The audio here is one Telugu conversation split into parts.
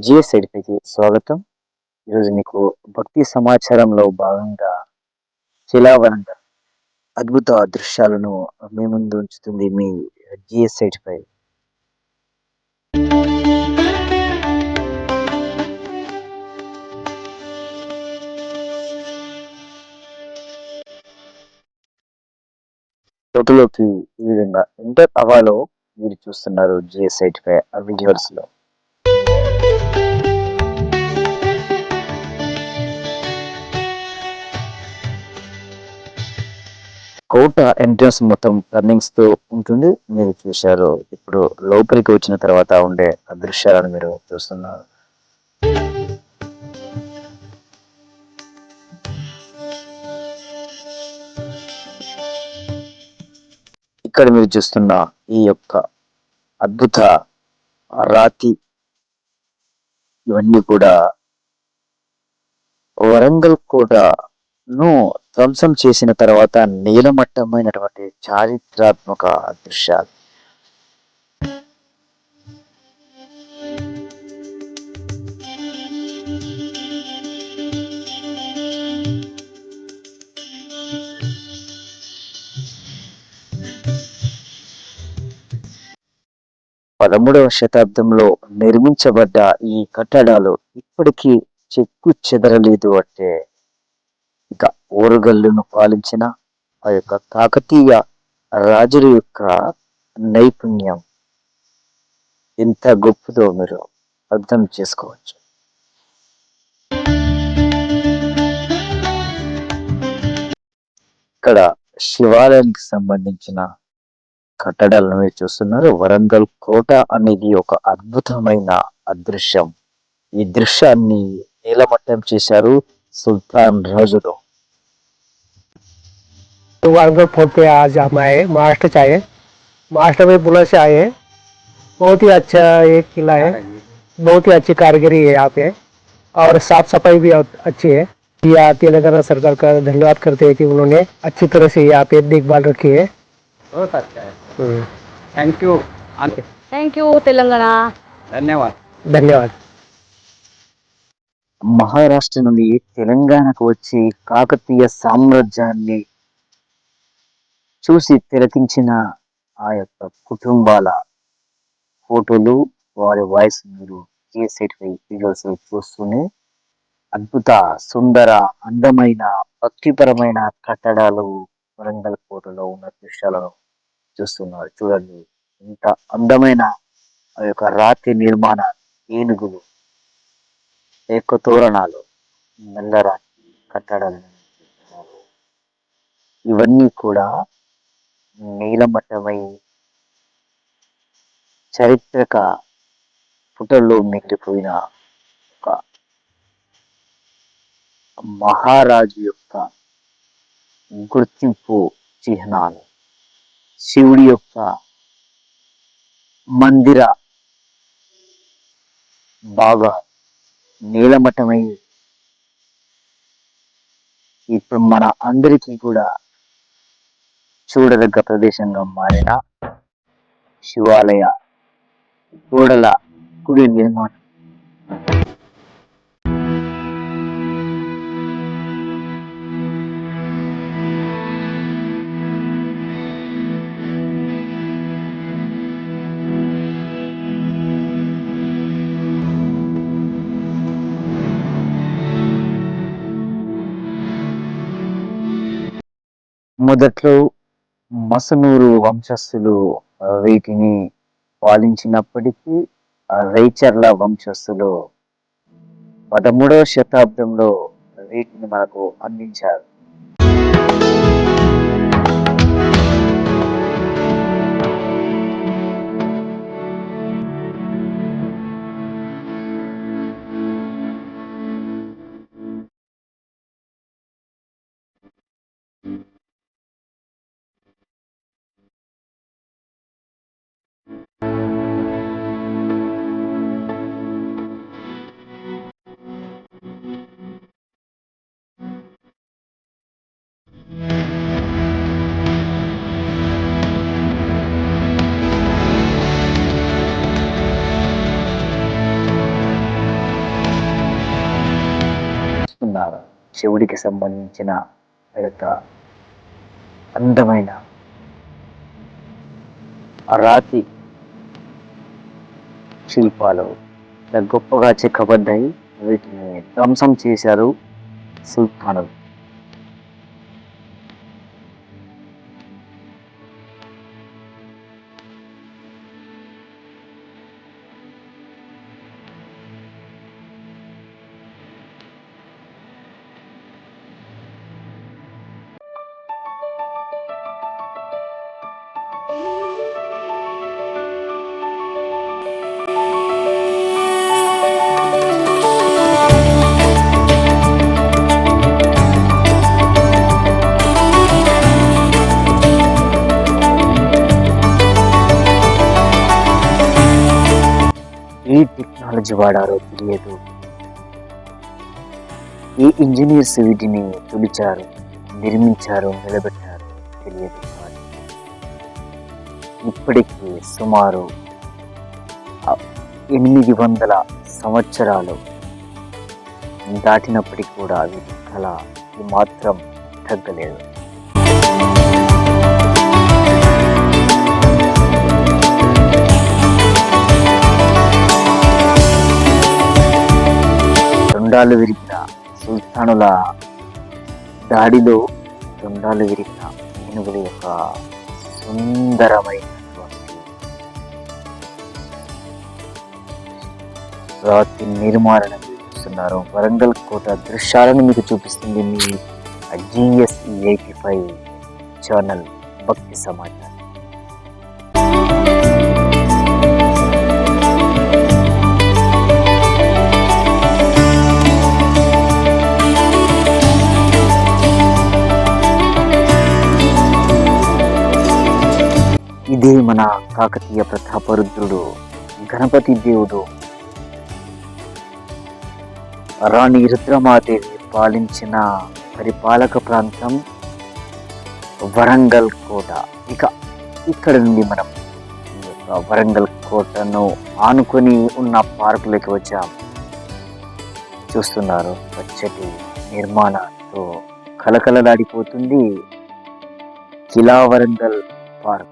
జిఎస్ ఎడిఫైకి స్వాగతం. ఈరోజు మీకు భక్తి సమాచారంలో భాగంగా శిలావనంద అద్భుత దృశ్యాలను మీ ముందు ఉంచుతుంది మీ జిఎస్ ఎడిఫై. ఫోటోలోకి ఈ విధంగా ఎంటర్ అవ్వాలో మీరు చూస్తున్నారు జిఎస్ ఎడిఫై విజువల్స్ లో. కోట ఎంట్రన్స్ మొత్తం టర్నింగ్స్ తో ఉంటుంది, మీరు చూశారు. ఇప్పుడు లోపలికి వచ్చిన తర్వాత ఉండే దృశ్యాలను మీరు చూస్తున్నారు. ఇక్కడ మీరు చూస్తున్న ఈ యొక్క అద్భుత రాతి ఇవన్నీ కూడా వరంగల్ కోటను ధ్వంసం చేసిన తర్వాత నీలమట్టమైనటువంటి చారిత్రాత్మక దృశ్యాలు. పదమూడవ శతాబ్దంలో నిర్మించబడ్డ ఈ కట్టడాలు ఇప్పటికీ చెక్కు చెదరలేదు అంటే ఇక ఓరుగల్లును పాలించిన ఆ యొక్క కాకతీయ రాజుల యొక్క నైపుణ్యం ఎంత గొప్పదో మీరు అర్థం చేసుకోవచ్చు. ఇక్కడ శివాలయానికి సంబంధించిన కట్టడాలను మీరు చూస్తున్నారు. వరంగల్ కోట అనేది ఒక అద్భుతమైన అదృశ్యం. ఈ దృశ్యాన్ని నీలమట్టం చేశారు సుల్తాన్ రాజులు. वरंगल फोर्ट पे आज हम आए, महाराष्ट्र से आए। महाराष्ट्र में पुणे से आए हैं। बहुत ही अच्छा एक किला है, बहुत ही अच्छी कारीगरी है यहाँ पे और साफ सफाई भी अच्छी है। यहाँ तेलंगाना सरकार का धन्यवाद करते हैं कि उन्होंने अच्छी तरह से यहाँ पे देखभाल रखी है। बहुत अच्छा है। Thank you. Thank you Telangana. धन्यवाद। धन्यवाद। మహారాష్ట్ర నుండి తెలంగాణకు వచ్చి కాకతీయ సామ్రాజ్యాన్ని చూసి తిలకించిన ఆ యొక్క కుటుంబాల ఫోటోలు, వారి వాయిస్ మీరు విజువల్స్ చూస్తూనే అద్భుత సుందర అందమైన భక్తిపరమైన కట్టడాలు వరంగల్ కోటలో ఉన్న దృశ్యాలను చూస్తున్నారు. చూడండి ఇంత అందమైన ఆ యొక్క రాతి నిర్మాణ ఏనుగులు, ఏక తోరణాలు, నల్లరాతి కట్టడాలు ఇవన్నీ కూడా నీలమట్టమై చారిత్రక పుటల్లో మిగిలిపోయిన ఒక మహారాజు యొక్క గుర్తింపు చిహ్నాలు. శివుడి యొక్క మందిర బాగా నీలమట్టమై ఇప్పుడు మన అందరికీ కూడా చూడదగ్గ ప్రదేశంగా మారిన శివాలయ గోడల గుడి నిర్మాణం. మొదట్లో మసనూరు వంశస్థులు వీటిని పాలించినప్పటికీ రైచర్ల వంశస్థులు 13వ శతాబ్దంలో వీటిని మనకు అందించారు. శివుడికి సంబంధించిన యొక్క అందమైన రాతి శిల్పాలు ఇలా గొప్పగా చెక్కబడ్డాయి. వీటిని ధ్వంసం చేశారు సుల్తానులు. ఏ టెక్నాలజీ వాడారో తెలియదు. ఏ ఇంజనీర్స్ వీటిని తుడిచారు, నిర్మించారు, నిలబెట్టారు తెలియదు. కానీ ఇప్పటికీ సుమారు 800 సంవత్సరాలు దాటినప్పటికీ కూడా వీటి కళ మాత్రం తగ్గలేదు. తొండాలు విరిగిన సుల్తానుల దాడిలో తొండాలు విరిగిన ఏనుగుల యొక్క సుందరమైనటువంటి రాతి నిర్మాణం చూస్తున్నారు. వరంగల్ కోట దృశ్యాలను మీకు చూపిస్తుంది మీ GS85 ఛానల్ భక్తి సమాచారం. ఇదే మన కాకతీయ ప్రతాపరుద్రుడు గణపతి దేవుడు రాణి రుద్రమాదేవి పాలించిన పరిపాలక ప్రాంతం వరంగల్ కోట. ఇక ఇక్కడ నుండి మనం ఈ యొక్క వరంగల్ కోటను ఆనుకొని ఉన్న పార్కులోకి వచ్చాం. చూస్తున్నారు, పచ్చటి నిర్మాణంతో కలకలలాడిపోతుంది కిలా వరంగల్ పార్క్.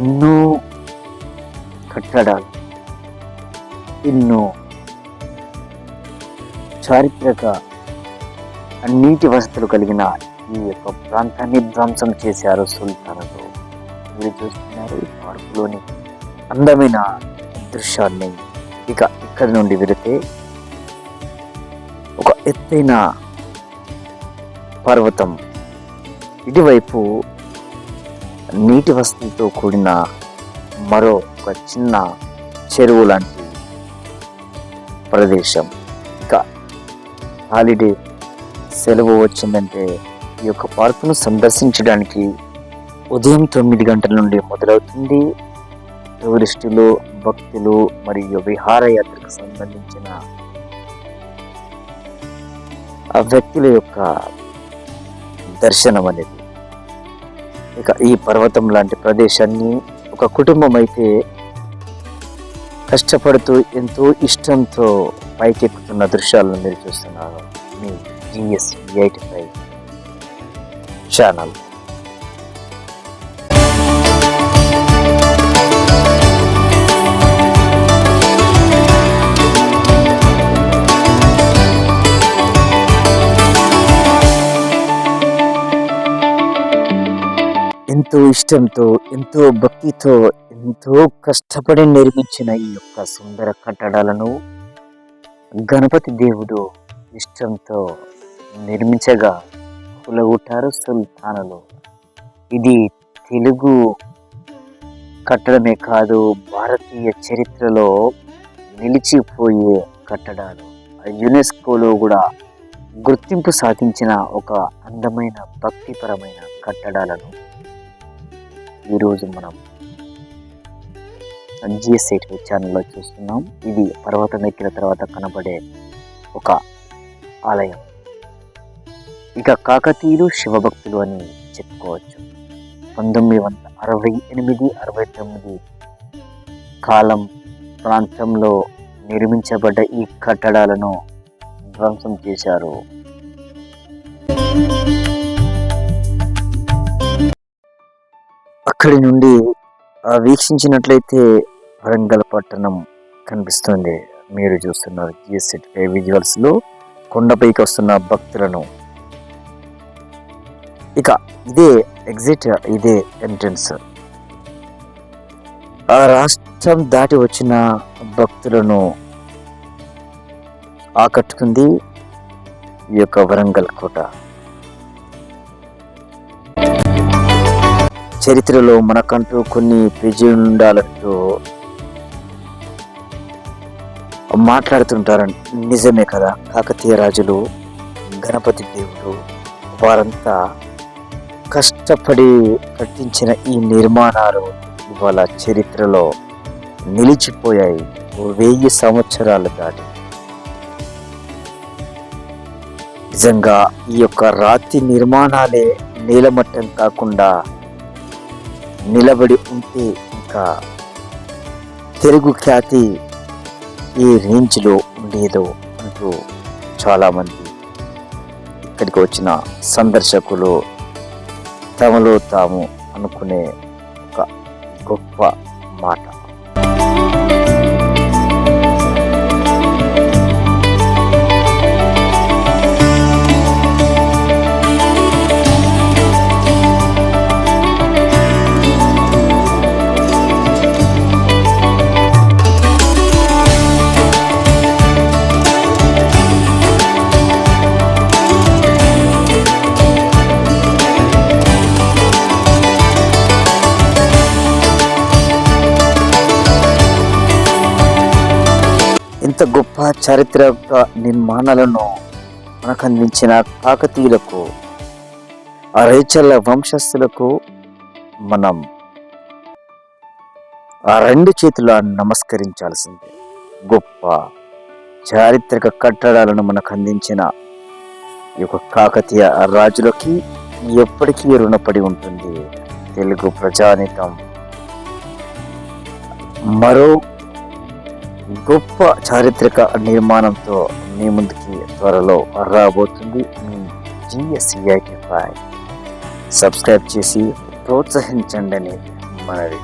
ఎన్నో కట్టడాలు, ఎన్నో చారిత్రక నీటి వసతులు కలిగిన ఈ యొక్క ప్రాంతాన్ని ధ్వంసం చేశారు సుల్తానులు. మీరు చూస్తున్నారు ఈ పార్కులోని అందమైన దృశ్యాన్ని. ఇక ఇక్కడి నుండి వెళితే ఒక ఎత్తైన పర్వతం, ఇటువైపు నీటి వసతితో కూడిన మరో ఒక చిన్న చెరువు లాంటి ప్రదేశం. ఇక హాలిడే సెలవు వచ్చిందంటే ఈ యొక్క పార్కును సందర్శించడానికి ఉదయం 9 గంటల నుండి మొదలవుతుంది. టూరిస్టులు, భక్తులు మరియు విహారయాత్రకు సంబంధించిన ఆ వ్యక్తుల యొక్క దర్శనం అనేది. ఇక ఈ పర్వతం లాంటి ప్రదేశాన్ని ఒక కుటుంబం అయితే కష్టపడుతూ ఎంతో ఇష్టంతో పైకెక్కుతున్న దృశ్యాలను మీరు చూస్తున్నారు మీ GS85 ఛానల్. ఎంతో ఇష్టంతో, ఎంతో భక్తితో, ఎంతో కష్టపడి నిర్మించిన ఈ యొక్క సుందర కట్టడాలను గణపతి దేవుడు ఇష్టంతో నిర్మించగా కూలగొట్టారు సుల్తానులు. ఇది తెలుగు కట్టడమే కాదు, భారతీయ చరిత్రలో నిలిచిపోయే కట్టడాలు. యునెస్కోలో కూడా గుర్తింపు సాధించిన ఒక అందమైన భక్తిపరమైన కట్టడాలను ఈరోజు మనం జిఎస్8 ఛానల్లో చూస్తున్నాం. ఇది పర్వతం ఎక్కిన తర్వాత కనబడే ఒక ఆలయం. ఇక కాకతీయులు శివభక్తులు అని చెప్పుకోవచ్చు. 1968-69 కాలం ప్రాంతంలో నిర్మించబడ్డ ఈ కట్టడాలను ధ్వంసం చేశారు. అక్కడి నుండి వీక్షించినట్లయితే వరంగల్ పట్టణం కనిపిస్తుంది. మీరు చూస్తున్నారు జిఎస్8 విజువల్స్ లో కొండపైకి వస్తున్న భక్తులను. ఇక ఇదే ఎగ్జిట్, ఇదే ఎంట్రన్స్. ఆ రాష్ట్రం దాటి వచ్చిన భక్తులను ఆకట్టుకుంది ఈ యొక్క వరంగల్ కోట. చరిత్రలో మనకంటూ కొన్ని పేజీలు ఉండాలంటూ మాట్లాడుతుంటారు. నిజమే కదా. కాకతీయ రాజులు, గణపతి దేవుడు వారంతా కష్టపడి కట్టించిన ఈ నిర్మాణాలు ఇవాళ చరిత్రలో నిలిచిపోయాయి 1000 సంవత్సరాలు దాటి. నిజంగా ఈ యొక్క రాతి నిర్మాణాలే నీలమట్టం కాకుండా నిలబడి ఉంటే ఇంకా తెలుగు ఖ్యాతి ఈ రేంజ్లో ఉండేదో అంటూ చాలామంది ఇక్కడికి వచ్చిన సందర్శకులు తమలో తాము అనుకునే ఒక గొప్ప మాట. ఇంత గొప్ప చారిత్రక నిర్మాణాలను మనకు అందించిన కాకతీయులకు, ఆ రేచర్ల వంశస్థులకు మనం ఆ 2 చేతుల నమస్కరించాల్సిందే. గొప్ప చారిత్రక కట్టడాలను మనకు అందించిన ఈ యొక్క కాకతీయ రాజులకి ఎప్పటికీ రుణపడి ఉంటుంది తెలుగు ప్రజానీకం. మరో గొప్ప చారిత్రక నిర్మాణంతో మీ ముందుకి త్వరలో రాబోతుంది మీ GS85. సబ్స్క్రైబ్ చేసి ప్రోత్సహించండి అని మనవి.